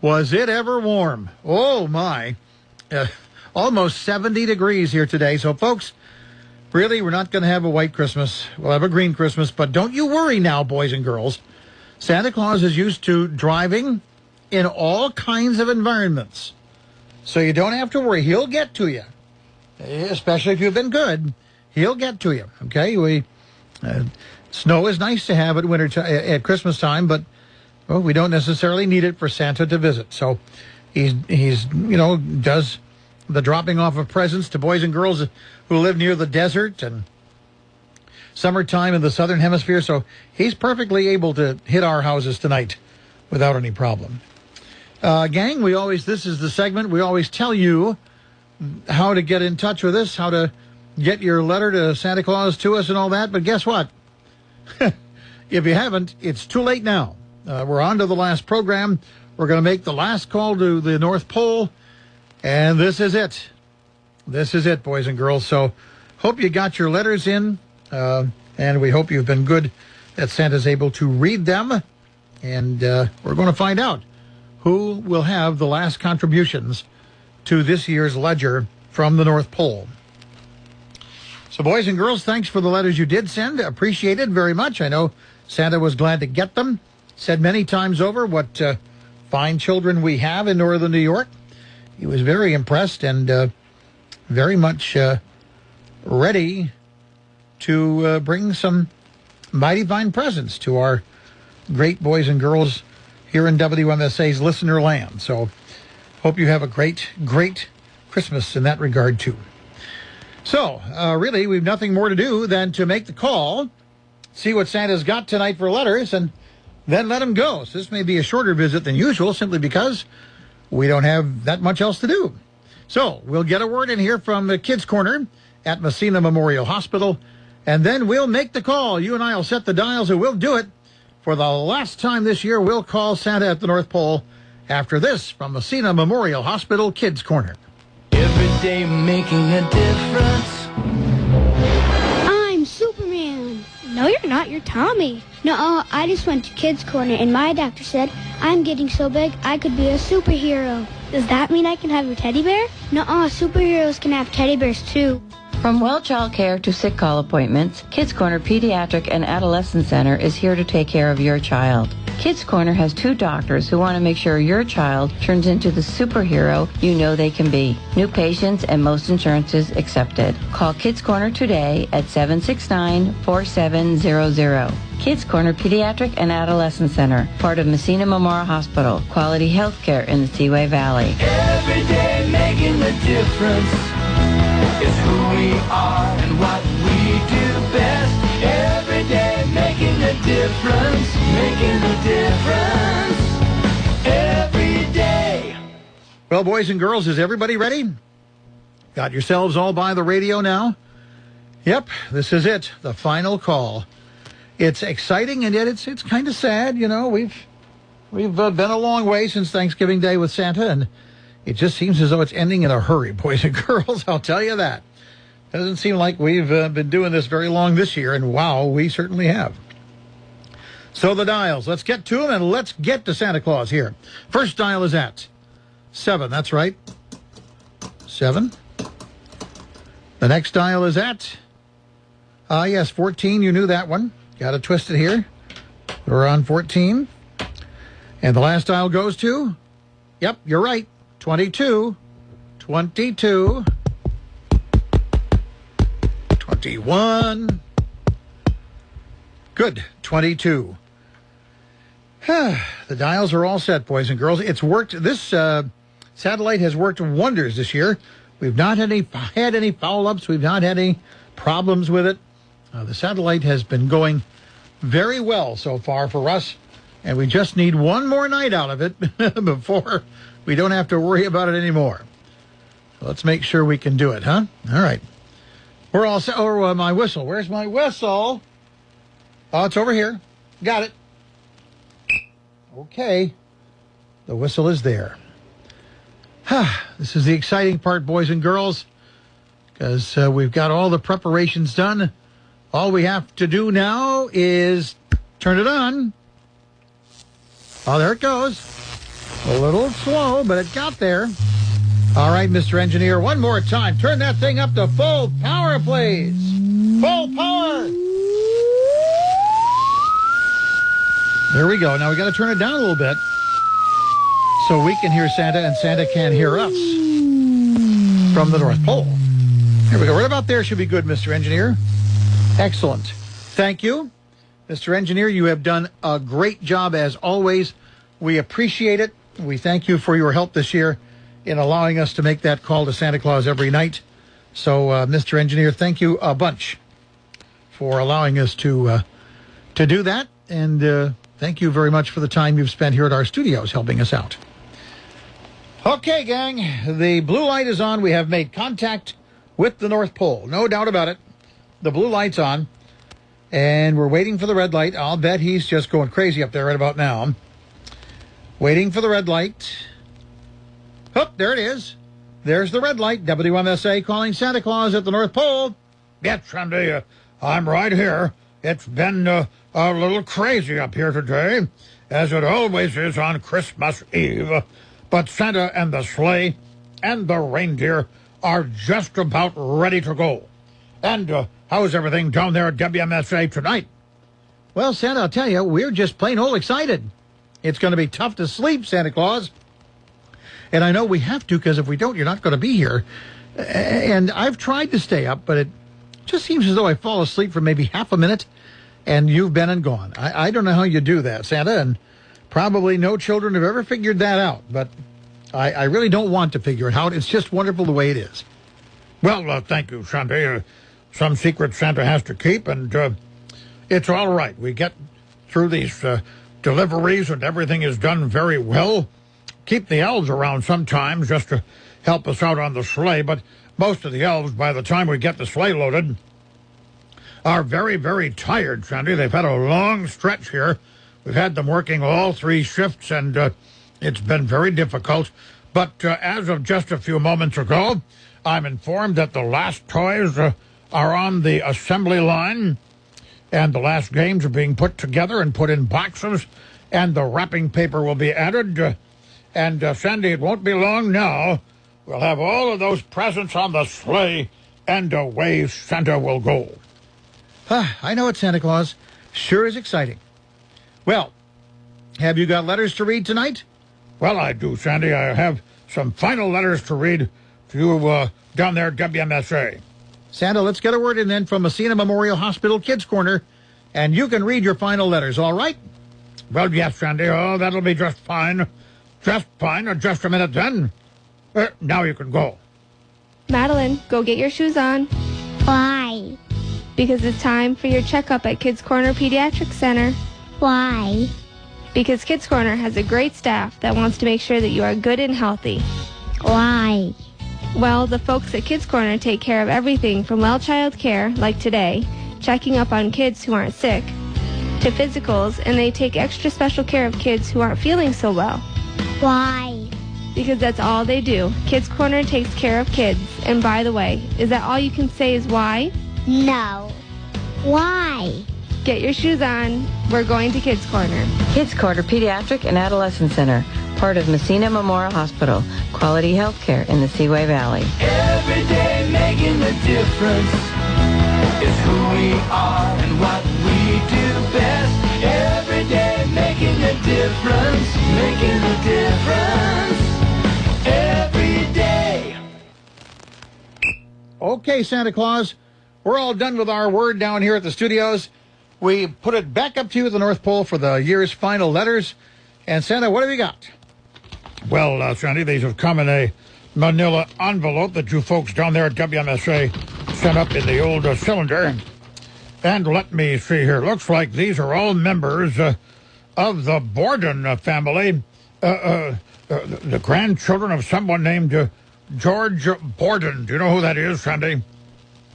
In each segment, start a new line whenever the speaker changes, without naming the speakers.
Was it ever warm? Oh, my. Almost 70 degrees here today. So, folks, really, we're not going to have a white Christmas. We'll have a green Christmas. But don't you worry now, boys and girls. Santa Claus is used to driving in all kinds of environments. So you don't have to worry. He'll get to you, especially if you've been good. He'll get to you, okay? Snow is nice to have at Christmas time, but we don't necessarily need it for Santa to visit. So he's does the dropping off of presents to boys and girls who live near the desert and summertime in the southern hemisphere. So he's perfectly able to hit our houses tonight without any problem. Gang, this is the segment we always tell you how to get in touch with us, how to get your letter to Santa Claus to us and all that. But guess what? If you haven't, it's too late now. We're on to the last program. We're going to make the last call to the North Pole. And this is it. This is it, boys and girls. So hope you got your letters in. And we hope you've been good, that Santa's able to read them. And we're going to find out who will have the last contributions to this year's ledger from the North Pole. So, boys and girls, thanks for the letters you did send. Appreciate it very much. I know Santa was glad to get them. Said many times over what fine children we have in northern New York. He was very impressed and very much ready to bring some mighty fine presents to our great boys and girls here in WMSA's listener land. So hope you have a great, great Christmas in that regard, too. So, really, we've nothing more to do than to make the call, see what Santa's got tonight for letters, and then let him go. So this may be a shorter visit than usual, simply because we don't have that much else to do. So we'll get a word in here from the Kids Corner at Messina Memorial Hospital, and then we'll make the call. You and I will set the dials, and we'll do it. For the last time this year, we'll call Santa at the North Pole after this from Messina Memorial Hospital Kids Corner.
Every day making a difference.
I'm Superman.
No, you're not. You're Tommy.
No, I just went to Kids Corner, and my doctor said I'm getting so big I could be a superhero.
Does that mean I can have your teddy bear?
No, superheroes can have teddy bears, too.
From well child care to sick call appointments, Kids Corner Pediatric and Adolescent Center is here to take care of your child. Kids Corner has 2 doctors who want to make sure your child turns into the superhero you know they can be. New patients and most insurances accepted. Call Kids Corner today at 769-4700. Kids Corner Pediatric and Adolescent Center, part of Messina Memorial Hospital. Quality health care in the Seaway Valley.
Every day making a difference is who we are and what we do best. Every day making a difference, making a difference. Every day.
Well, boys and girls, is everybody ready? Got yourselves all by the radio now? Yep, this is it, the final call. It's exciting, and yet it's kind of sad. You know, we've been a long way since Thanksgiving Day with Santa, and it just seems as though it's ending in a hurry, boys and girls. I'll tell you that. Doesn't seem like we've been doing this very long this year, and wow, we certainly have. So the dials, let's get to them, and let's get to Santa Claus here. First dial is at 7, that's right. 7. The next dial is at, yes, 14, you knew that one. Got to twist it here. We're on 14. And the last dial goes to, yep, you're right, 22. 22. 21. Good, 22. The dials are all set, boys and girls. It's worked. This satellite has worked wonders this year. We've not had any foul-ups. We've not had any problems with it. The satellite has been going very well so far for us, and we just need one more night out of it before we don't have to worry about it anymore. So let's make sure we can do it, huh? All right. We're all set. Oh, my whistle. Where's my whistle? Oh, it's over here. Got it. Okay. The whistle is there. This is the exciting part, boys and girls, because we've got all the preparations done. All we have to do now is turn it on. Oh, there it goes. A little slow, but it got there. All right, Mr. Engineer, one more time. Turn that thing up to full power, please. Full power. There we go. Now we got to turn it down a little bit so we can hear Santa and Santa can hear us from the North Pole. There we go. Right about there should be good, Mr. Engineer. Excellent. Thank you. Mr. Engineer, you have done a great job as always. We appreciate it. We thank you for your help this year in allowing us to make that call to Santa Claus every night. So, Mr. Engineer, thank you a bunch for allowing us to do that. And thank you very much for the time you've spent here at our studios helping us out. Okay, gang, the blue light is on. We have made contact with the North Pole. No doubt about it. The blue light's on. And we're waiting for the red light. I'll bet he's just going crazy up there right about now. Waiting for the red light. Oh, there it is. There's the red light. WMSA calling Santa Claus at the North Pole. Yes, Sandy, I'm right here. It's been a little crazy up here today, as it always is on Christmas Eve. But Santa and the sleigh and the reindeer are just about ready to go. And how's everything down there at WMSA tonight? Well, Santa, I'll tell you, we're just plain old excited. It's going to be tough to sleep, Santa Claus. And I know we have to, because if we don't, you're not going to be here. And I've tried to stay up, but it just seems as though I fall asleep for maybe half a minute, and you've been and gone. I don't know how you do that, Santa, and probably no children have ever figured that out. But I really don't want to figure it out. It's just wonderful the way it is. Well, thank you, Santa. Some secret Santa has to keep, and it's all right. We get through these deliveries, and everything is done very well. Keep the elves around sometimes just to help us out on the sleigh, but most of the elves, by the time we get the sleigh loaded, are very, very tired, Sandy. They've had a long stretch here. We've had them working all 3 shifts, and it's been very difficult. But as of just a few moments ago, I'm informed that the last toys are on the assembly line, and the last games are being put together and put in boxes, and the wrapping paper will be added. And, Sandy, it won't be long now. We'll have all of those presents on the sleigh, and away Santa will go. I know it, Santa Claus. Sure is exciting. Well, have you got letters to read tonight? Well, I do, Sandy. I have some final letters to read to you down there at WMSA. Santa, let's get a word in then from Messina Memorial Hospital Kids Corner, and you can read your final letters, all right? Well, yes, Sandy. Oh, that'll be just fine. Just fine. Just a minute then. Now you can go.
Madeline, go get your shoes on.
Why?
Because it's time for your checkup at Kids Corner Pediatric Center.
Why?
Because Kids Corner has a great staff that wants to make sure that you are good and healthy.
Why?
Well, the folks at Kids Corner take care of everything from well child care, like today, checking up on kids who aren't sick, to physicals, and they take extra special care of kids who aren't feeling so well.
Why?
Because that's all they do. Kids Corner takes care of kids. And by the way, is that all you can say is why?
No. Why?
Get your shoes on. We're going to Kids Corner.
Kids Corner Pediatric and Adolescent Center, part of Messina Memorial Hospital. Quality health care in the Seaway Valley.
Every day making a difference is who we are and what we do best. Every day making a difference, making a difference. Every day.
Okay, Santa Claus, we're all done with our word down here at the studios. We put it back up to you at the North Pole for the year's final letters. And Santa, what have you got? Well, Sandy, these have come in a manila envelope that you folks down there at WMSA sent up in the old cylinder. And let me see here. Looks like these are all members of the Borden family. The grandchildren of someone named George Borden. Do you know who that is, Sandy?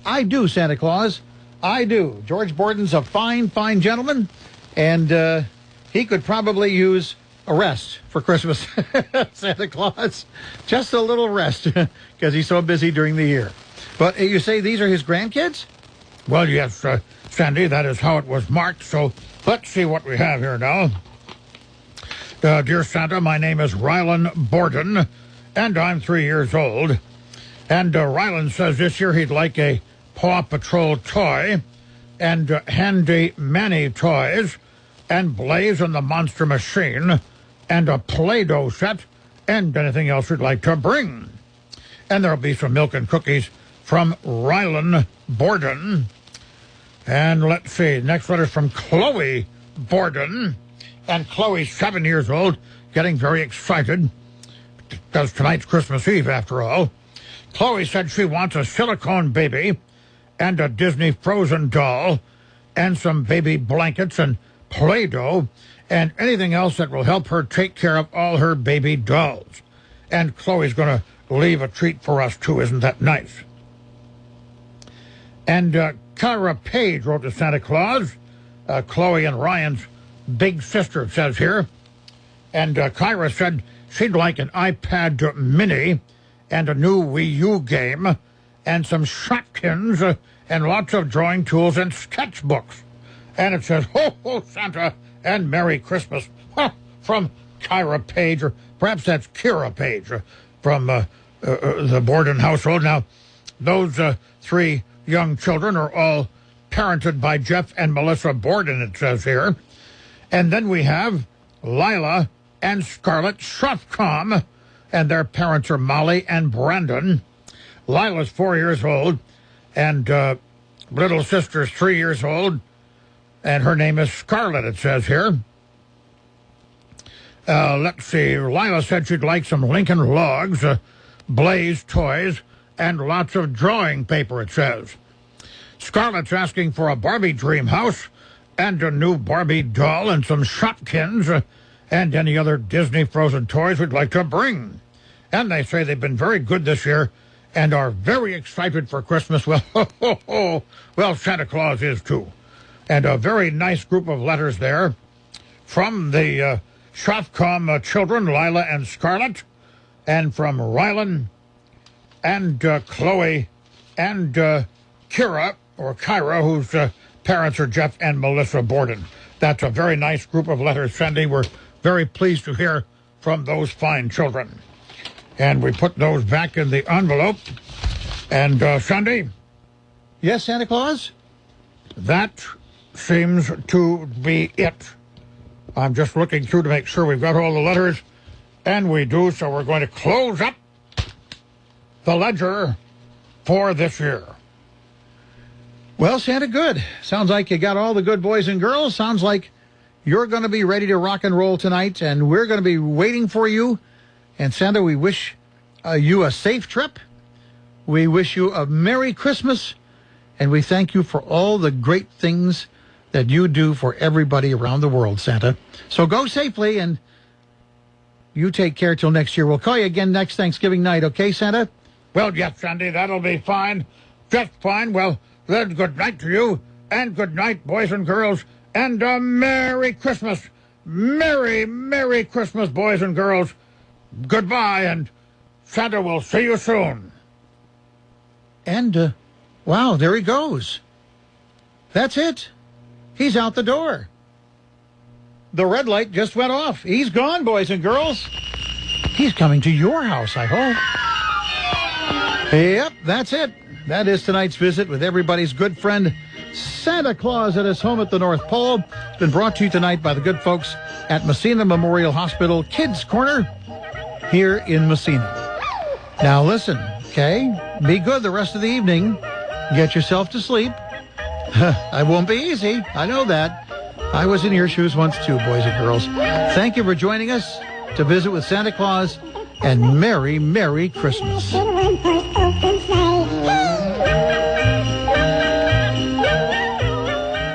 I do, Santa Claus. I do. George Borden's a fine, fine gentleman, and he could probably use a rest for Christmas, Santa Claus. Just a little rest, because he's so busy during the year. But you say these are his grandkids? Well, yes, Sandy, that is how it was marked, so let's see what we have here now. Dear Santa, my name is Rylan Borden, and I'm 3 years old. And Rylan says this year he'd like a Paw Patrol toy, and Handy Manny toys, and Blaze and the Monster Machine, and a Play-Doh set, and anything else we'd like to bring. And there'll be some milk and cookies from Rylan Borden. And let's see, next letter's from Chloe Borden. And Chloe's 7 years old, getting very excited, because tonight's Christmas Eve, after all. Chloe said she wants a silicone baby and a Disney Frozen doll and some baby blankets and Play-Doh and anything else that will help her take care of all her baby dolls. And Chloe's going to leave a treat for us, too. Isn't that nice? And Kyra Page wrote to Santa Claus, Chloe and Ryan's big sister, it says here. And Kyra said she'd like an iPad mini and a new Wii U game and some Shopkins and lots of drawing tools and sketchbooks. And it says, ho, ho, Santa, and Merry Christmas, from Kyra Page, or perhaps that's Kira Page, from the Borden household. Now, those 3 young children are all parented by Jeff and Melissa Borden, it says here. And then we have Lila and Scarlett Shofcom, and their parents are Molly and Brandon. Lila's 4 years old, and little sister's 3 years old, and her name is Scarlett, it says here. Let's see, Lila said she'd like some Lincoln Logs, Blaze toys, and lots of drawing paper, it says. Scarlett's asking for a Barbie dream house, and a new Barbie doll and some Shopkins, and any other Disney Frozen toys we'd like to bring. And they say they've been very good this year and are very excited for Christmas. Well, well, Santa Claus is too. And a very nice group of letters there from the Shopcom children, Lila and Scarlett, and from Rylan and Chloe and Kyra, whose parents are Jeff and Melissa Borden. That's a very nice group of letters, Sandy. We're very pleased to hear from those fine children. And we put those back in the envelope. And, Sandy? Yes, Santa Claus? That seems to be it. I'm just looking through to make sure we've got all the letters. And we do, so we're going to close up the ledger for this year. Well, Santa, good. Sounds like you got all the good boys and girls. Sounds like you're going to be ready to rock and roll tonight, and we're going to be waiting for you. And Santa, we wish you a safe trip. We wish you a Merry Christmas, and we thank you for all the great things that you do for everybody around the world, Santa. So go safely, and you take care till next year. We'll call you again next Thanksgiving night, okay, Santa? Well, yes, Sandy, that'll be fine. Just fine. Well, then good night to you, and good night, boys and girls, and a Merry Christmas. Merry, Merry Christmas, boys and girls. Goodbye, and Santa will see you soon. And, wow, there he goes. That's it. He's out the door. The red light just went off. He's gone, boys and girls. He's coming to your house, I hope. Yep, that's it. That is tonight's visit with everybody's good friend, Santa Claus, at his home at the North Pole. It's been brought to you tonight by the good folks at Messina Memorial Hospital Kids Corner here in Messina. Now listen, okay? Be good the rest of the evening. Get yourself to sleep. I won't be easy. I know that. I was in your shoes once too, boys and girls. Thank you for joining us to visit with Santa Claus, and Merry, Merry Christmas.